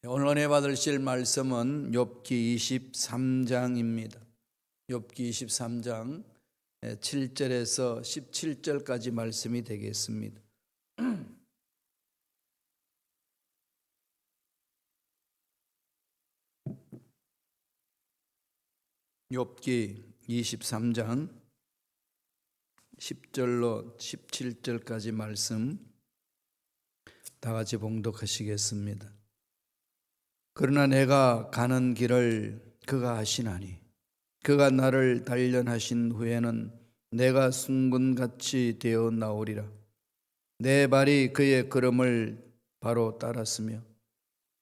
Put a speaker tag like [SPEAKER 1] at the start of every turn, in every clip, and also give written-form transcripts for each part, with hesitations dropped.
[SPEAKER 1] 오늘 은혜 받으실 말씀은 욥기 23장입니다. 욥기 23장 7절에서 17절까지 말씀이 되겠습니다. 욥기 23장 10절로 17절까지 말씀 다 같이 봉독하시겠습니다. 그러나 내가 가는 길을 그가 아시나니 그가 나를 단련하신 후에는 내가 순금같이 되어 나오리라. 내 발이 그의 걸음을 바로 따랐으며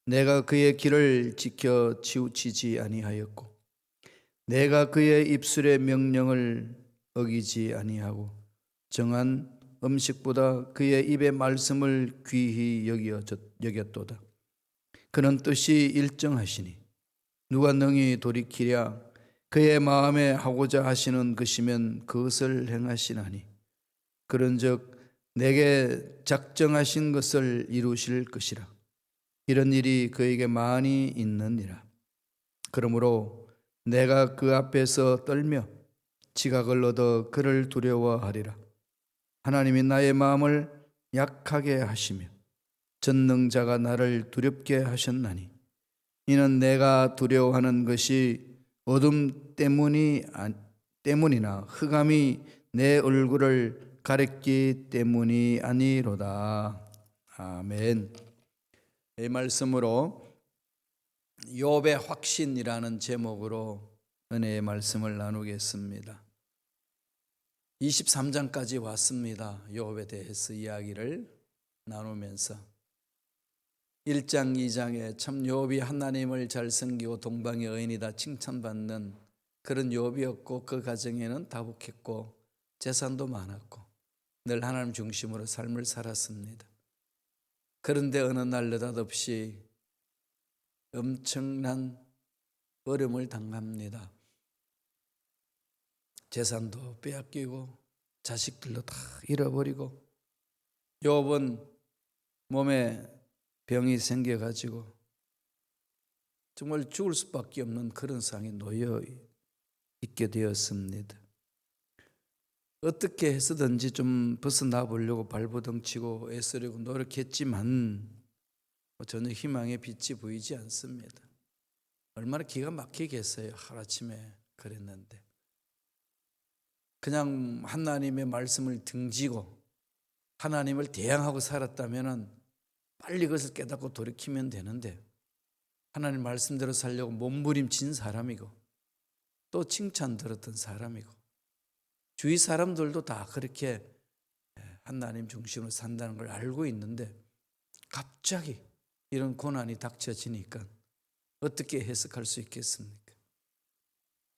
[SPEAKER 1] 내가 그의 길을 지켜 치우치지 아니하였고 내가 그의 입술의 명령을 어기지 아니하고 정한 음식보다 그의 입의 말씀을 귀히 여겼도다. 그는 뜻이 일정하시니 누가 능히 돌이키랴. 그의 마음에 하고자 하시는 것이면 그것을 행하시나니 그런즉 내게 작정하신 것을 이루실 것이라. 이런 일이 그에게 많이 있느니라. 그러므로 내가 그 앞에서 떨며 지각을 얻어 그를 두려워하리라. 하나님이 나의 마음을 약하게 하시며 전능자가 나를 두렵게 하셨나니 이는 내가 두려워하는 것이 어둠 때문이나 흑암이 내 얼굴을 가렸기 때문이 아니로다. 아멘. 이 말씀으로 욥의 확신이라는 제목으로 은혜의 말씀을 나누겠습니다. 23장까지 왔습니다. 욥에 대해서 이야기를 나누면서 1장, 2장에 참 욥이 하나님을 잘 섬기고 동방의 의인이다 칭찬받는 그런 욥이었고 그 가정에는 다복했고 재산도 많았고 늘 하나님 중심으로 삶을 살았습니다. 그런데 어느 날 느닷없이 엄청난 어려움을 당합니다. 재산도 빼앗기고 자식들도 다 잃어버리고 욥은 몸에 병이 생겨가지고 정말 죽을 수밖에 없는 그런 상황에 놓여 있게 되었습니다. 어떻게 해서든지 좀 벗어나 보려고 발버둥치고 애쓰려고 노력했지만 전혀 희망의 빛이 보이지 않습니다. 얼마나 기가 막히겠어요. 하루아침에 그랬는데 그냥 하나님의 말씀을 등지고 하나님을 대항하고 살았다면 빨리 그것을 깨닫고 돌이키면 되는데 하나님 말씀대로 살려고 몸부림친 사람이고 또 칭찬 들었던 사람이고 주위 사람들도 다 그렇게 하나님 중심으로 산다는 걸 알고 있는데 갑자기 이런 고난이 닥쳐지니까 어떻게 해석할 수 있겠습니까?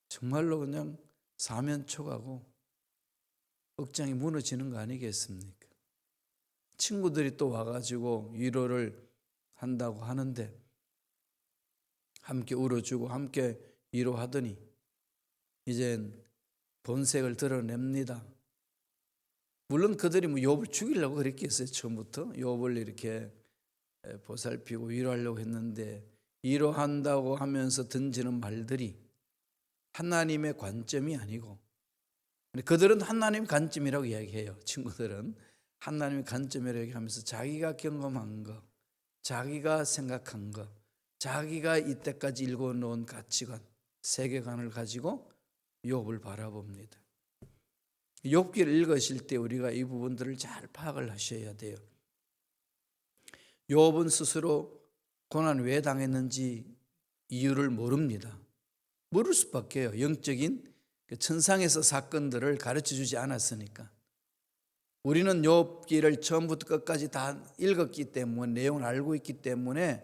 [SPEAKER 1] 정말로 그냥 사면초가고 억장이 무너지는 거 아니겠습니까? 친구들이 또 와가지고 위로를 한다고 하는데 함께 울어주고 함께 위로하더니 이젠 본색을 드러냅니다. 물론 그들이 욥을 죽이려고 그랬겠어요. 처음부터 욥을 이렇게 보살피고 위로하려고 했는데 위로한다고 하면서 던지는 말들이 하나님의 관점이 아니고 그들은 하나님 관점이라고 이야기해요. 친구들은 하나님의 관점이라고 얘기하면서 자기가 경험한 것, 자기가 생각한 것, 자기가 이때까지 읽어놓은 가치관, 세계관을 가지고 욥을 바라봅니다. 욥기를 읽으실 때 우리가 이 부분들을 잘 파악을 하셔야 돼요. 욥은 스스로 고난을 왜 당했는지 이유를 모릅니다. 모를 수밖에요. 영적인 천상에서 사건들을 가르쳐주지 않았으니까. 우리는 욥기를 처음부터 끝까지 다 읽었기 때문에 내용을 알고 있기 때문에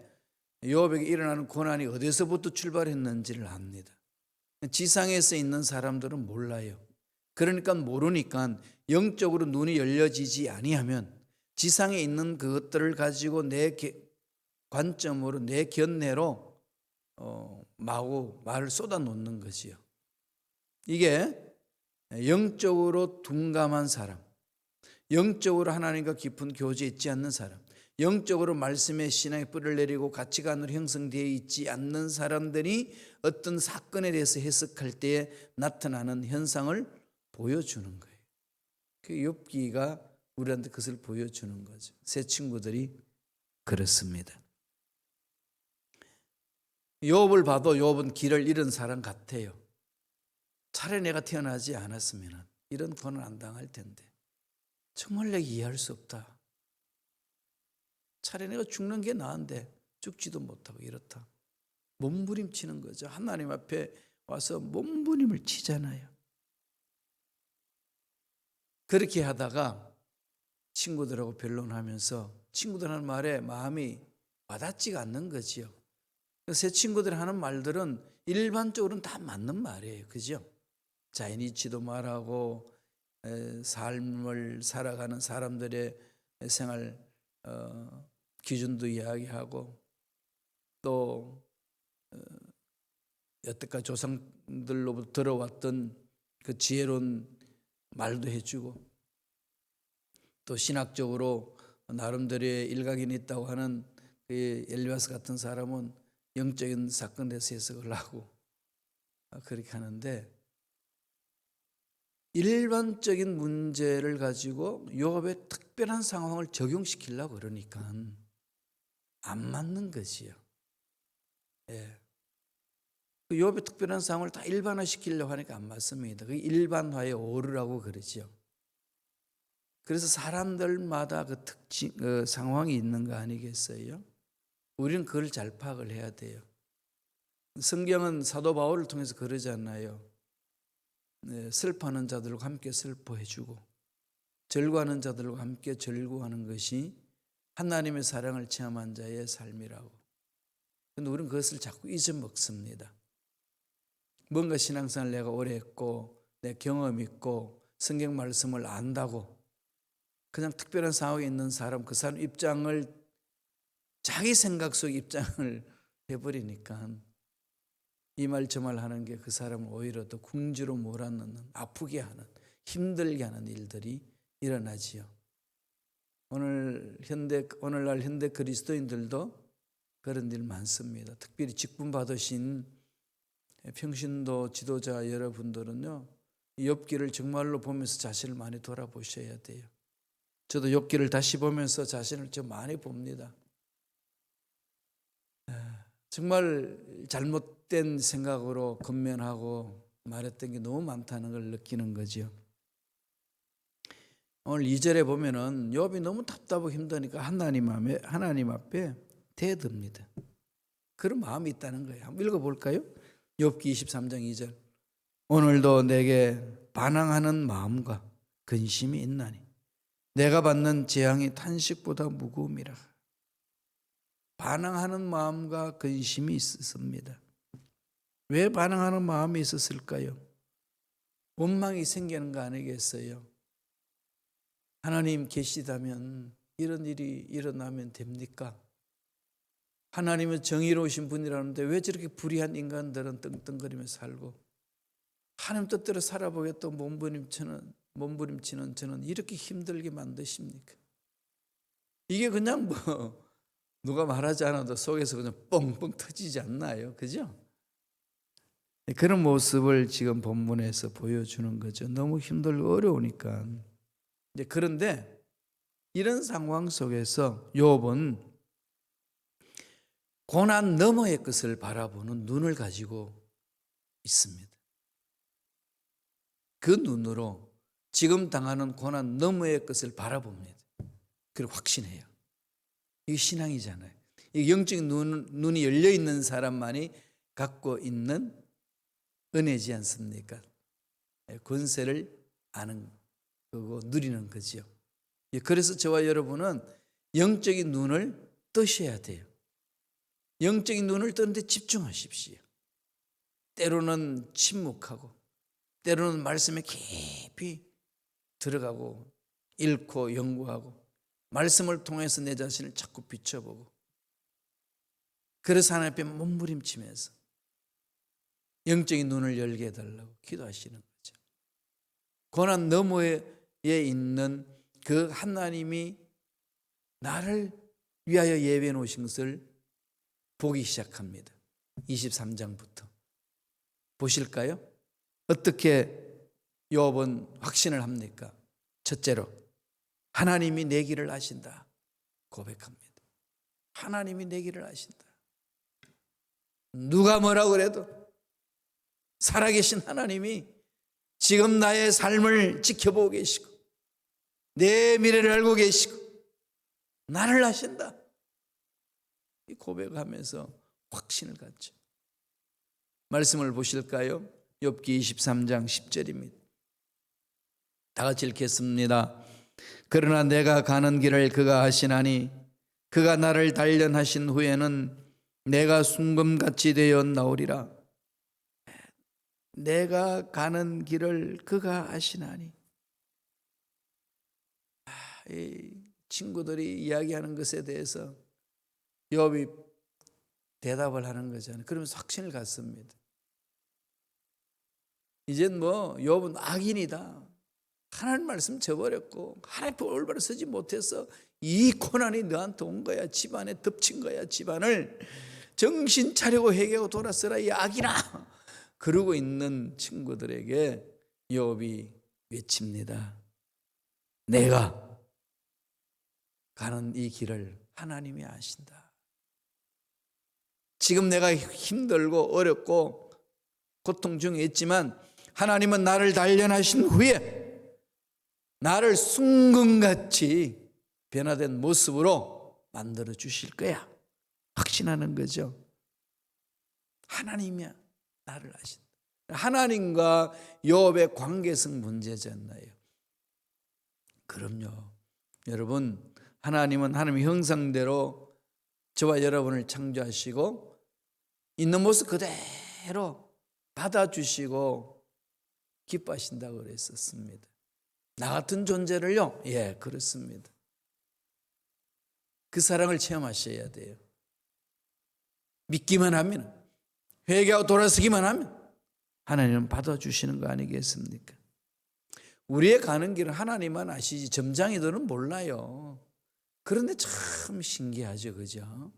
[SPEAKER 1] 욥에게 일어나는 고난이 어디서부터 출발했는지를 압니다. 지상에서 있는 사람들은 몰라요. 그러니까 모르니까 영적으로 눈이 열려지지 아니하면 지상에 있는 그것들을 가지고 내 관점으로 내 견해로 마구 말을 쏟아놓는 거지요. 이게 영적으로 둔감한 사람, 영적으로 하나님과 깊은 교제에 있지 않는 사람, 영적으로 말씀의 신앙의 뿌리를 내리고 가치관으로 형성되어 있지 않는 사람들이 어떤 사건에 대해서 해석할 때에 나타나는 현상을 보여주는 거예요. 그 욥기가 우리한테 그것을 보여주는 거죠. 새 친구들이 그렇습니다. 욥을 봐도 욥은 길을 잃은 사람 같아요. 차라리 내가 태어나지 않았으면 이런 고난 안 당할 텐데 정말 내가 이해할 수 없다. 차라리 내가 죽는 게 나은데 죽지도 못하고 이렇다. 몸부림치는 거죠. 하나님 앞에 와서 몸부림을 치잖아요. 그렇게 하다가 친구들하고 변론하면서 친구들 하는 말에 마음이 와닿지가 않는 거지요. 새 친구들 하는 말들은 일반적으로는 다 맞는 말이에요. 그죠? 자연이치도 말하고 삶을 살아가는 사람들의 생활 기준도 이야기하고 또 여태까지 조상들로부터 들어왔던 그 지혜로운 말도 해주고 또 신학적으로 나름대로의 일각이 있다고 하는 그 엘리바스 같은 사람은 영적인 사건에 대해서 해석을 하고 그렇게 하는데 일반적인 문제를 가지고 욥의 특별한 상황을 적용시키려고 그러니까 안 맞는 것이요. 예. 그 욥의 특별한 상황을 다 일반화시키려고 하니까 안 맞습니다. 그 일반화의 오류라고 그러죠. 그래서 사람들마다 그 특징, 그 상황이 있는 거 아니겠어요? 우리는 그걸 잘 파악을 해야 돼요. 성경은 사도 바울을 통해서 그러잖아요. 네, 슬퍼하는 자들과 함께 슬퍼해주고 절구하는 자들과 함께 절구하는 것이 하나님의 사랑을 체험한 자의 삶이라고. 그런데 우리는 그것을 자꾸 잊어먹습니다. 뭔가 신앙생활을 내가 오래 했고 내 경험 있고 성경 말씀을 안다고 그냥 특별한 상황에 있는 사람 그 사람 입장을 자기 생각 속 입장을 해버리니까 이 말 저 말 하는 게 그 사람을 오히려 더 궁지로 몰아넣는 아프게 하는 힘들게 하는 일들이 일어나지요. 오늘날 현대 그리스도인들도 그런 일 많습니다. 특별히 직분 받으신 평신도 지도자 여러분들은요, 욥기를 정말로 보면서 자신을 많이 돌아보셔야 돼요. 저도 욥기를 다시 보면서 자신을 좀 많이 봅니다. 정말 잘못된 생각으로 건면하고 말했던 게 너무 많다는 걸 느끼는 거죠. 오늘 2절에 보면은 욥이 너무 답답하고 힘드니까 하나님 앞에 대듭니다. 그런 마음이 있다는 거예요. 한번 읽어볼까요? 욥기 23장 2절. 오늘도 내게 반항하는 마음과 근심이 있나니 내가 받는 재앙이 탄식보다 무거움이라. 반항하는 마음과 근심이 있었습니다. 왜 반항하는 마음이 있었을까요? 원망이 생기는 거 아니겠어요? 하나님 계시다면 이런 일이 일어나면 됩니까? 하나님은 정의로우신 분이라는데 왜 저렇게 불의한 인간들은 떵떵거리며 살고 하나님 뜻대로 살아보겠다고 몸부림치는 저는 이렇게 힘들게 만드십니까? 이게 그냥 누가 말하지 않아도 속에서 그냥 뻥뻥 터지지 않나요? 그죠? 그런 모습을 지금 본문에서 보여주는 거죠. 너무 힘들고 어려우니까. 그런데 이런 상황 속에서 욥은 고난 너머의 것을 바라보는 눈을 가지고 있습니다. 그 눈으로 지금 당하는 고난 너머의 것을 바라봅니다. 그리고 확신해요. 이게 신앙이잖아요. 이 영적인 눈이 열려 있는 사람만이 갖고 있는 은혜지 않습니까? 권세를 아는 거고 누리는 거죠. 그래서 저와 여러분은 영적인 눈을 뜨셔야 돼요. 영적인 눈을 뜨는데 집중하십시오. 때로는 침묵하고 때로는 말씀에 깊이 들어가고 읽고 연구하고 말씀을 통해서 내 자신을 자꾸 비춰보고 그래서 하나님 앞에 몸부림치면서 영적인 눈을 열게 해달라고 기도하시는 거죠. 고난 너머에 있는 그 하나님이 나를 위하여 예비해 놓으신 것을 보기 시작합니다. 23장부터 보실까요? 어떻게 욥은 확신을 합니까? 첫째로 하나님이 내 길을 아신다 고백합니다. 하나님이 내 길을 아신다. 누가 뭐라 그래도 살아계신 하나님이 지금 나의 삶을 지켜보고 계시고 내 미래를 알고 계시고 나를 아신다. 이 고백하면서 확신을 갖죠. 말씀을 보실까요? 욥기 23장 10절입니다. 다 같이 읽겠습니다. 그러나 내가 가는 길을 그가 아시나니 그가 나를 단련하신 후에는 내가 순금같이 되어 나오리라. 내가 가는 길을 그가 아시나니. 이 친구들이 이야기하는 것에 대해서 욥이 대답을 하는 거잖아요. 그러면서 확신을 갖습니다. 이젠 욥은 악인이다. 하나님 말씀 저버렸고 하나님 앞에 올바로 서지 못해서 이 고난이 너한테 온 거야. 집안에 덮친 거야. 집안을 정신 차리고 회개하고 돌아서라 이 악이나. 그러고 있는 친구들에게 욥이 외칩니다. 내가 가는 이 길을 하나님이 아신다. 지금 내가 힘들고 어렵고 고통 중에 있지만 하나님은 나를 단련하신 후에 나를 순금같이 변화된 모습으로 만들어 주실 거야. 확신하는 거죠. 하나님이야 나를 아신다. 하나님과 욥의 관계성 문제잖아요. 그럼요. 여러분, 하나님은 하나님의 형상대로 저와 여러분을 창조하시고 있는 모습 그대로 받아주시고 기뻐하신다고 그랬었습니다. 나 같은 존재를요? 예, 그렇습니다. 그 사랑을 체험하셔야 돼요. 믿기만 하면, 회개하고 돌아서기만 하면 하나님은 받아주시는 거 아니겠습니까? 우리의 가는 길은 하나님만 아시지 점장이들은 몰라요. 그런데 참 신기하죠, 그죠?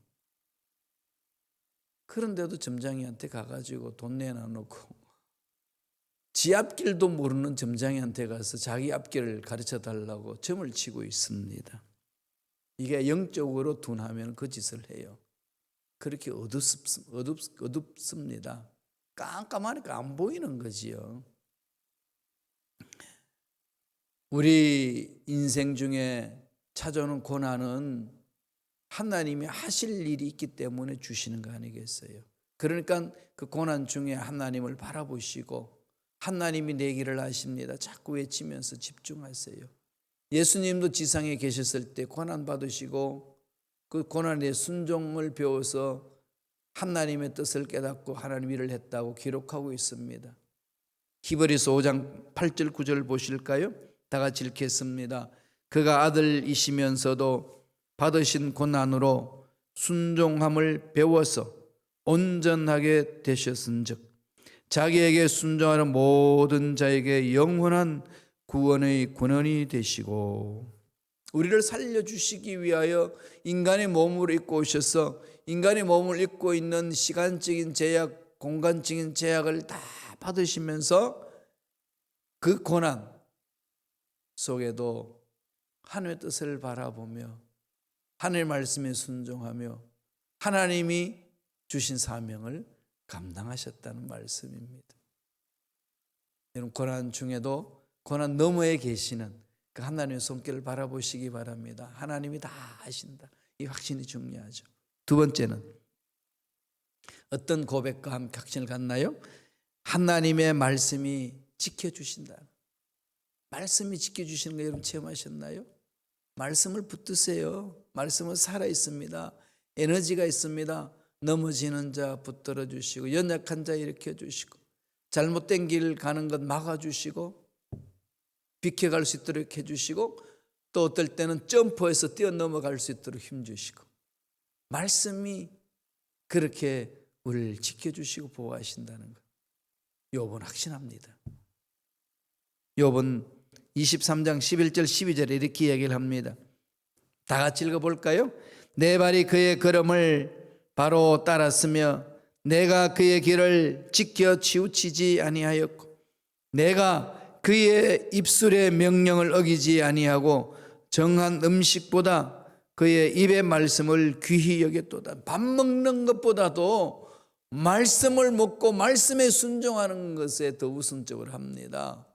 [SPEAKER 1] 그런데도 점장이한테 가가지고 돈 내놔놓고 지 앞길도 모르는 점장이한테 가서 자기 앞길을 가르쳐 달라고 점을 치고 있습니다. 이게 영적으로 둔하면 그 짓을 해요. 그렇게 어둡습니다. 깜깜하니까 안 보이는 거지요. 우리 인생 중에 찾아오는 고난은 하나님이 하실 일이 있기 때문에 주시는 거 아니겠어요? 그러니까 그 고난 중에 하나님을 바라보시고 하나님이 내 길을 아십니다. 자꾸 외치면서 집중하세요. 예수님도 지상에 계셨을 때 고난 받으시고 그 고난의 순종을 배워서 하나님의 뜻을 깨닫고 하나님 일을 했다고 기록하고 있습니다. 히브리서 5장 8절 9절 보실까요? 다 같이 읽겠습니다. 그가 아들이시면서도 받으신 고난으로 순종함을 배워서 온전하게 되셨은즉 자기에게 순종하는 모든 자에게 영원한 구원의 근원이 되시고 우리를 살려주시기 위하여 인간의 몸으로 입고 오셔서 인간의 몸을 입고 있는 시간적인 제약, 공간적인 제약을 다 받으시면서 그 고난 속에도 하나님의 뜻을 바라보며 하나님의 말씀에 순종하며 하나님이 주신 사명을 감당하셨다는 말씀입니다. 여러분, 고난 중에도 고난 너머에 계시는 그 하나님의 손길을 바라보시기 바랍니다. 하나님이 다 아신다. 이 확신이 중요하죠. 두 번째는 어떤 고백과 함께 확신을 갖나요? 하나님의 말씀이 지켜주신다. 말씀이 지켜주시는 거 여러분 체험하셨나요? 말씀을 붙드세요. 말씀은 살아있습니다. 에너지가 있습니다. 넘어지는 자 붙들어 주시고 연약한 자 일으켜 주시고 잘못된 길 가는 것 막아 주시고 비켜갈 수 있도록 해주시고 또 어떨 때는 점프해서 뛰어넘어갈 수 있도록 힘주시고 말씀이 그렇게 우리를 지켜주시고 보호하신다는 것 욥은 확신합니다. 욥은 23장 11절 12절에 이렇게 이야기를 합니다. 다 같이 읽어볼까요? 내 발이 그의 걸음을 바로 따랐으며 내가 그의 길을 지켜 치우치지 아니하였고 내가 그의 입술의 명령을 어기지 아니하고 정한 음식보다 그의 입의 말씀을 귀히 여겼도다. 밥 먹는 것보다도 말씀을 먹고 말씀에 순종하는 것에 더 우선적으로 합니다.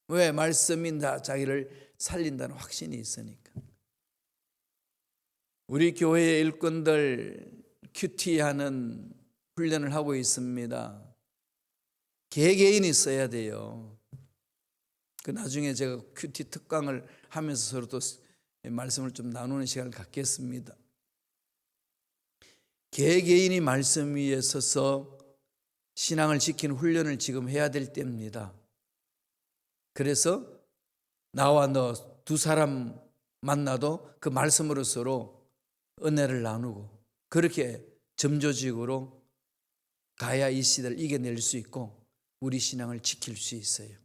[SPEAKER 1] 왜? 말씀이 자기를 살린다는 확신이 있으니까. 우리 교회의 일꾼들 큐티하는 훈련을 하고 있습니다. 개개인이 써야 돼요. 그 나중에 제가 큐티 특강을 하면서 서로 또 말씀을 좀 나누는 시간을 갖겠습니다. 개개인이 말씀 위에 서서 신앙을 지키는 훈련을 지금 해야 될 때입니다. 그래서 나와 너 두 사람 만나도 그 말씀으로 서로 은혜를 나누고 그렇게 점조직으로 가야 이 시대를 이겨낼 수 있고 우리 신앙을 지킬 수 있어요.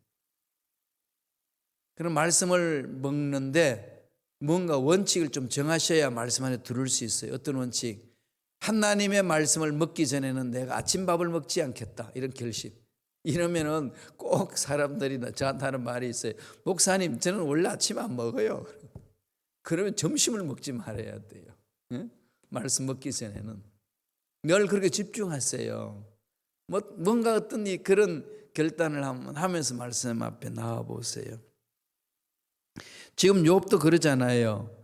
[SPEAKER 1] 그런 말씀을 먹는데 뭔가 원칙을 좀 정하셔야 말씀 안에 들을 수 있어요. 어떤 원칙? 하나님의 말씀을 먹기 전에는 내가 아침밥을 먹지 않겠다. 이런 결심. 이러면은 꼭 사람들이 저한테 하는 말이 있어요. 목사님, 저는 원래 아침 안 먹어요. 그러면 점심을 먹지 말아야 돼요. 응? 말씀 먹기 전에는. 늘 그렇게 집중하세요. 뭔가 어떤 그런 결단을 하면서 말씀 앞에 나와 보세요. 지금 욥도 그러잖아요.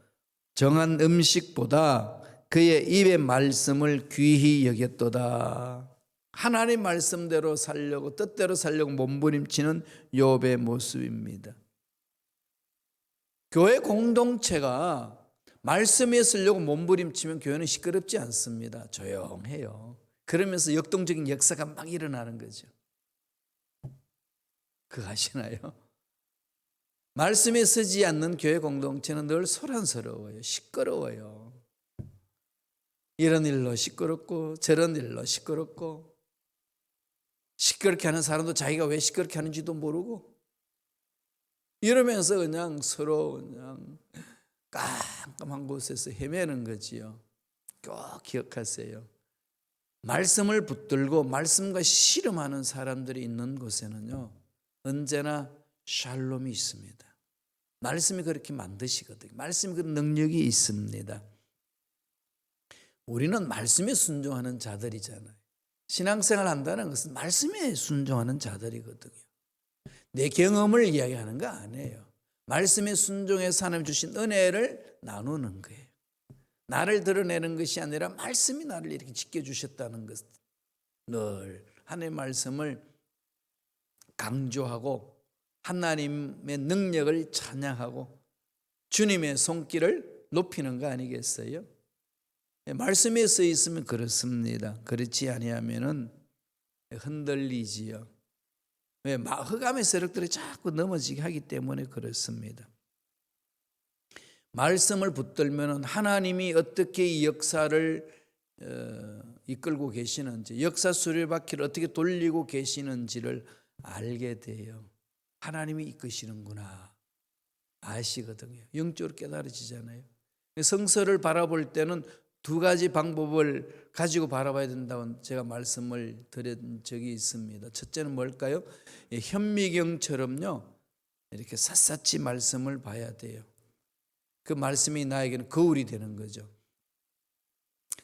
[SPEAKER 1] 정한 음식보다 그의 입의 말씀을 귀히 여겼도다. 하나님 말씀대로 살려고 뜻대로 살려고 몸부림치는 욥의 모습입니다. 교회 공동체가 말씀에 쓰려고 몸부림치면 교회는 시끄럽지 않습니다. 조용해요. 그러면서 역동적인 역사가 막 일어나는 거죠. 그거 아시나요? 말씀에 쓰지 않는 교회 공동체는 늘 소란스러워요. 시끄러워요. 이런 일로 시끄럽고 저런 일로 시끄럽고 시끄럽게 하는 사람도 자기가 왜 시끄럽게 하는지도 모르고 이러면서 그냥 서로 그냥 깜깜한 곳에서 헤매는 거지요. 꼭 기억하세요. 말씀을 붙들고 말씀과 씨름하는 사람들이 있는 곳에는요 언제나 샬롬이 있습니다. 말씀이 그렇게 만드시거든요. 말씀이 그 능력이 있습니다. 우리는 말씀에 순종하는 자들이잖아요. 신앙생활 한다는 것은 말씀에 순종하는 자들이거든요. 내 경험을 이야기하는 거 아니에요. 말씀에 순종해서 하나님 주신 은혜를 나누는 거예요. 나를 드러내는 것이 아니라 말씀이 나를 이렇게 지켜주셨다는 것. 늘 하나님의 말씀을 강조하고 하나님의 능력을 찬양하고 주님의 손길을 높이는 거 아니겠어요? 말씀에 써 있으면 그렇습니다. 그렇지 아니하면은 흔들리지요. 왜? 흑암의 세력들이 자꾸 넘어지게 하기 때문에 그렇습니다. 말씀을 붙들면은 하나님이 어떻게 이 역사를 이끌고 계시는지, 역사 수레바퀴를 어떻게 돌리고 계시는지를 알게 돼요. 하나님이 이끄시는구나 아시거든요. 영적으로 깨달아지잖아요. 성서를 바라볼 때는 두 가지 방법을 가지고 바라봐야 된다고 제가 말씀을 드린 적이 있습니다. 첫째는 뭘까요? 현미경처럼요 이렇게 샅샅이 말씀을 봐야 돼요. 그 말씀이 나에게는 거울이 되는 거죠.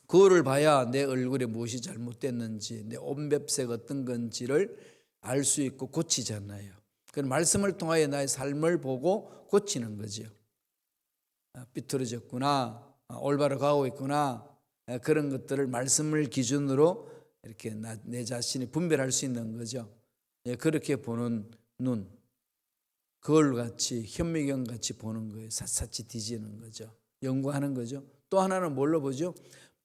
[SPEAKER 1] 거울을 봐야 내 얼굴에 무엇이 잘못됐는지, 내 옷맵색 어떤 건지를 알 수 있고 고치잖아요. 그 말씀을 통하여 나의 삶을 보고 고치는 거죠. 삐뚤어졌구나, 올바로 가고 있구나, 그런 것들을 말씀을 기준으로 이렇게 내 자신이 분별할 수 있는 거죠. 그렇게 보는 눈, 거울같이 현미경같이 보는 거예요. 샅샅이 뒤지는 거죠. 연구하는 거죠. 또 하나는 뭘로 보죠?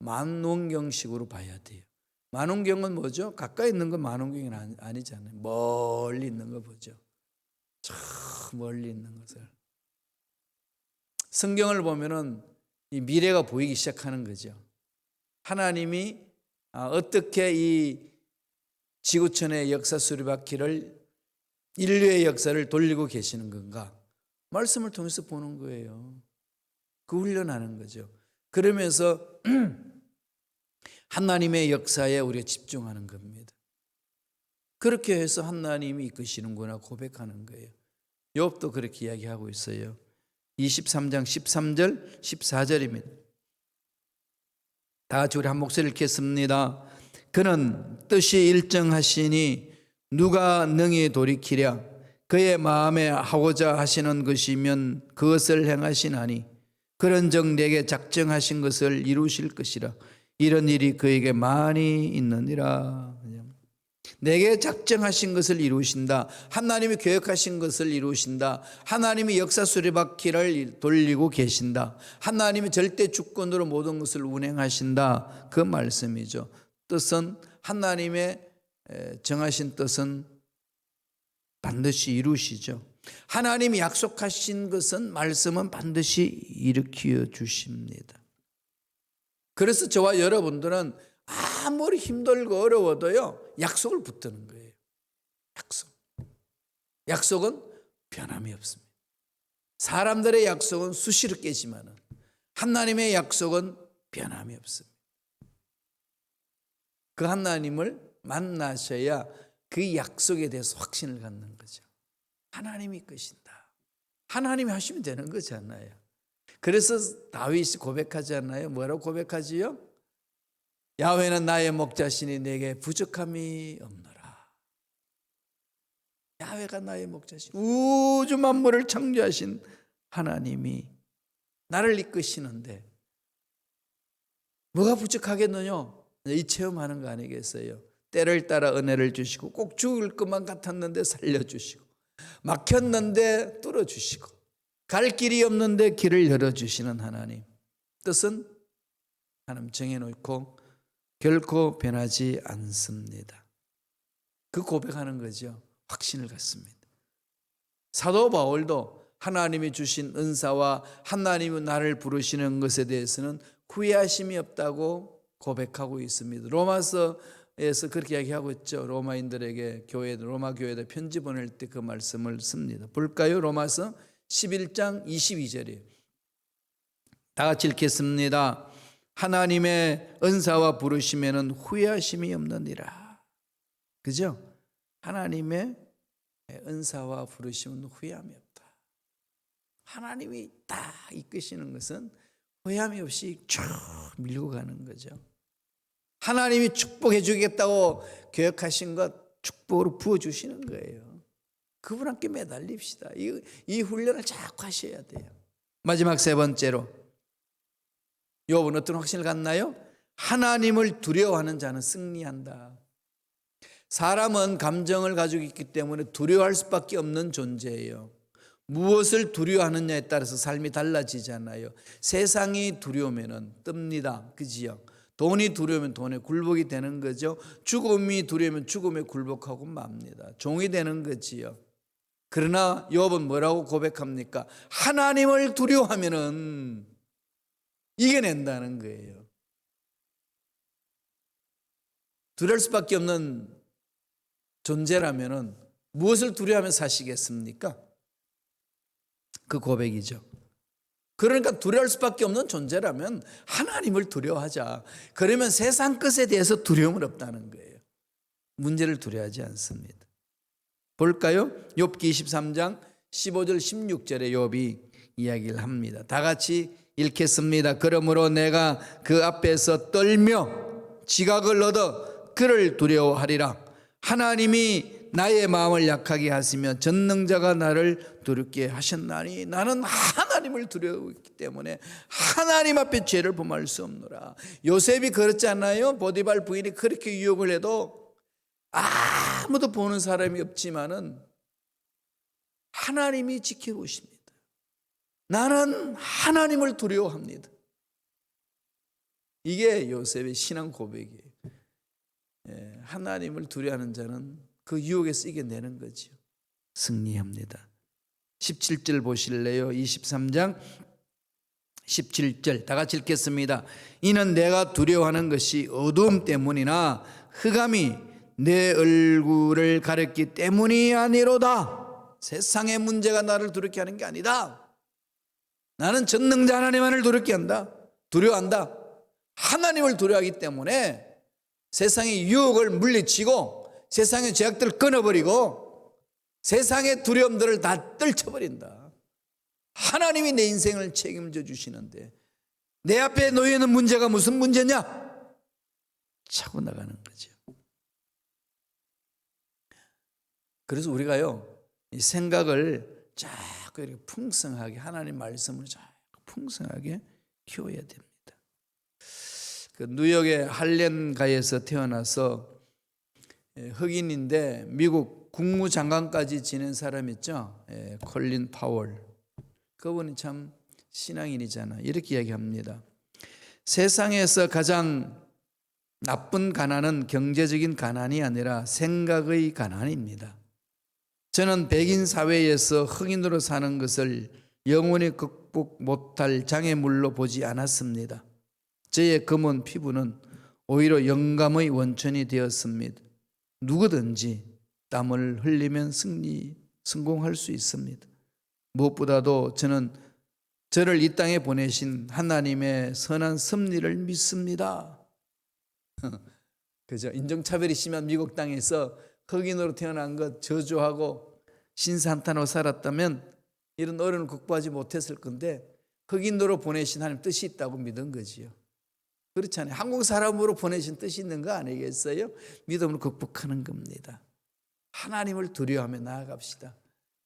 [SPEAKER 1] 만원경식으로 봐야 돼요. 만원경은 뭐죠? 가까이 있는 건 만원경이 아니잖아요. 멀리 있는 거 보죠. 저 멀리 있는 것을. 성경을 보면은 이 미래가 보이기 시작하는 거죠. 하나님이 어떻게 이 지구촌의 역사 수리바퀴를 인류의 역사를 돌리고 계시는 건가? 말씀을 통해서 보는 거예요. 그 훈련하는 거죠. 그러면서 하나님의 역사에 우리가 집중하는 겁니다. 그렇게 해서 하나님이 이끄시는구나 고백하는 거예요. 욥도 그렇게 이야기하고 있어요. 23장 13절 14절입니다. 다 같이 우리 한 목소리를 읽겠습니다. 그는 뜻이 일정하시니 누가 능히 돌이키랴. 그의 마음에 하고자 하시는 것이면 그것을 행하시나니 그런즉 내게 작정하신 것을 이루실 것이라. 이런 일이 그에게 많이 있느니라. 내게 작정하신 것을 이루신다. 하나님이 계획하신 것을 이루신다. 하나님이 역사 수레바퀴를 돌리고 계신다. 하나님이 절대 주권으로 모든 것을 운행하신다. 그 말씀이죠. 뜻은 하나님의 정하신 뜻은 반드시 이루시죠. 하나님이 약속하신 것은 말씀은 반드시 일으켜 주십니다. 그래서 저와 여러분들은 아무리 힘들고 어려워도요 약속을 붙드는 거예요. 약속은 변함이 없습니다. 사람들의 약속은 수시로 깨지만은 하나님의 약속은 변함이 없습니다. 그 하나님을 만나셔야 그 약속에 대해서 확신을 갖는 거죠. 하나님이 것인다. 하나님이 하시면 되는 거잖아요. 그래서 다윗이 고백하지 않나요? 뭐라고 고백하지요? 야훼는 나의 목자시니 내게 부족함이 없노라. 야훼가 나의 목자시니 우주 만물을 창조하신 하나님이 나를 이끄시는데 뭐가 부족하겠느냐? 이 체험하는 거 아니겠어요? 때를 따라 은혜를 주시고 꼭 죽을 것만 같았는데 살려주시고 막혔는데 뚫어주시고 갈 길이 없는데 길을 열어주시는 하나님. 뜻은 하나님 정해놓고 결코 변하지 않습니다. 그 고백하는 거죠. 확신을 갖습니다. 사도 바울도 하나님이 주신 은사와 하나님이 나를 부르시는 것에 대해서는 후회하심이 없다고 고백하고 있습니다. 로마서에서 그렇게 이야기하고 있죠. 로마인들에게 로마 교회에 편지 보낼 때 그 말씀을 씁니다. 볼까요? 로마서 11장 22절이에요. 다 같이 읽겠습니다. 하나님의 은사와 부르심에는 후회하심이 없느니라. 그죠? 하나님의 은사와 부르심은 후회함이 없다. 하나님이 딱 이끄시는 것은 후회함이 없이 쭉 밀고 가는 거죠. 하나님이 축복해 주겠다고 계획하신 것 축복으로 부어주시는 거예요. 그분 함께 매달립시다. 이 훈련을 자꾸 하셔야 돼요. 마지막 세 번째로 욥은 어떤 확신을 갖나요? 하나님을 두려워하는 자는 승리한다. 사람은 감정을 가지고 있기 때문에 두려워할 수밖에 없는 존재예요. 무엇을 두려워하느냐에 따라서 삶이 달라지잖아요. 세상이 두려우면 뜹니다. 그지요? 돈이 두려우면 돈에 굴복이 되는 거죠. 죽음이 두려우면 죽음에 굴복하고 맙니다. 종이 되는 거지요. 그러나 욥은 뭐라고 고백합니까? 하나님을 두려워하면은 이겨낸다는 거예요. 두려울 수밖에 없는 존재라면은 무엇을 두려워하며 사시겠습니까? 그 고백이죠. 그러니까 두려울 수밖에 없는 존재라면 하나님을 두려워하자. 그러면 세상 것에 대해서 두려움은 없다는 거예요. 문제를 두려워하지 않습니다. 볼까요? 욥기 23장 15절 16절에 욥이 이야기를 합니다. 다 같이 읽겠습니다. 그러므로 내가 그 앞에서 떨며 지각을 얻어 그를 두려워하리라. 하나님이 나의 마음을 약하게 하시며 전능자가 나를 두렵게 하셨나니 나는 하나님을 두려워했기 때문에 하나님 앞에 죄를 범할 수 없노라. 요셉이 그렇지 않나요? 보디발 부인이 그렇게 유혹을 해도 아무도 보는 사람이 없지만은 하나님이 지켜보십니다. 나는 하나님을 두려워합니다. 이게 요셉의 신앙 고백이에요. 하나님을 두려워하는 자는 그 유혹에서 이겨내는 거죠. 승리합니다. 17절 보실래요? 23장 17절 다 같이 읽겠습니다. 이는 내가 두려워하는 것이 어두움 때문이나 흑암이 내 얼굴을 가렸기 때문이 아니로다. 세상의 문제가 나를 두렵게 하는 게 아니다. 나는 전능자 하나님만을 두렵게 한다. 두려워한다. 하나님을 두려워하기 때문에 세상의 유혹을 물리치고 세상의 죄악들을 끊어버리고 세상의 두려움들을 다 떨쳐버린다. 하나님이 내 인생을 책임져 주시는데 내 앞에 놓여 있는 문제가 무슨 문제냐? 차고 나가는 거죠. 그래서 우리가요, 이 생각을 자꾸 이렇게 풍성하게, 하나님 말씀을 자꾸 풍성하게 키워야 됩니다. 그 뉴욕의 할렘가에서 태어나서 흑인인데 미국 국무장관까지 지낸 사람 있죠. 콜린 파월. 그분이 참 신앙인이잖아. 이렇게 이야기합니다. 세상에서 가장 나쁜 가난은 경제적인 가난이 아니라 생각의 가난입니다. 저는 백인 사회에서 흑인으로 사는 것을 영원히 극복 못할 장애물로 보지 않았습니다. 저의 검은 피부는 오히려 영감의 원천이 되었습니다. 누구든지 땀을 흘리면 성공할 수 있습니다. 무엇보다도 저는 저를 이 땅에 보내신 하나님의 선한 섭리를 믿습니다. 그죠? 인종차별이 심한 미국 땅에서 흑인으로 태어난 것 저주하고 신사한탄하고 살았다면 이런 어려움을 극복하지 못했을 건데 흑인으로 보내신 하나님 뜻이 있다고 믿은 거지요. 그렇잖아요. 한국 사람으로 보내신 뜻이 있는 거 아니겠어요? 믿음으로 극복하는 겁니다. 하나님을 두려워하며 나아갑시다.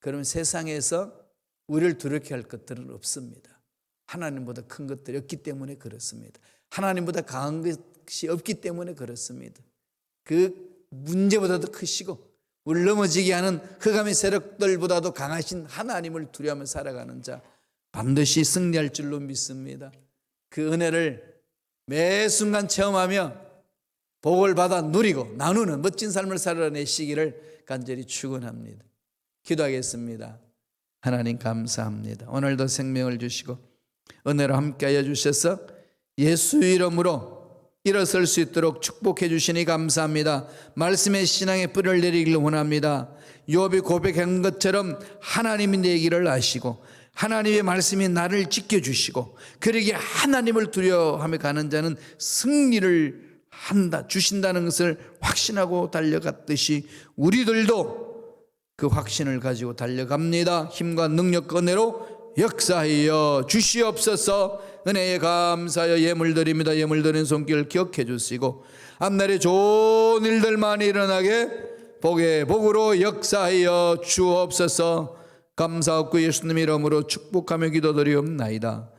[SPEAKER 1] 그러면 세상에서 우리를 두렵게 할 것들은 없습니다. 하나님보다 큰 것들이 없기 때문에 그렇습니다. 하나님보다 강한 것이 없기 때문에 그렇습니다. 그 문제보다도 크시고 우리를 넘어지게 하는 흑암의 세력들보다도 강하신 하나님을 두려워하며 살아가는 자 반드시 승리할 줄로 믿습니다. 그 은혜를 매 순간 체험하며 복을 받아 누리고 나누는 멋진 삶을 살아내시기를 간절히 축원합니다. 기도하겠습니다. 하나님 감사합니다. 오늘도 생명을 주시고 은혜로 함께하여 주셔서 예수 이름으로 일어설 수 있도록 축복해 주시니 감사합니다. 말씀의 신앙의 뿌리를 내리기를 원합니다. 욥이 고백한 것처럼 하나님이 내 길을 아시고 하나님의 말씀이 나를 지켜주시고 그러기에 하나님을 두려워하며 가는 자는 승리를 한다 주신다는 것을 확신하고 달려갔듯이 우리들도 그 확신을 가지고 달려갑니다. 힘과 능력 은혜로 역사하여 주시옵소서. 은혜에 감사하여 예물 드립니다. 예물 드린 손길 기억해 주시고 앞날에 좋은 일들만 일어나게 복의 복으로 역사하여 주옵소서. 감사하고 예수님 이름으로 축복하며 기도드리옵나이다.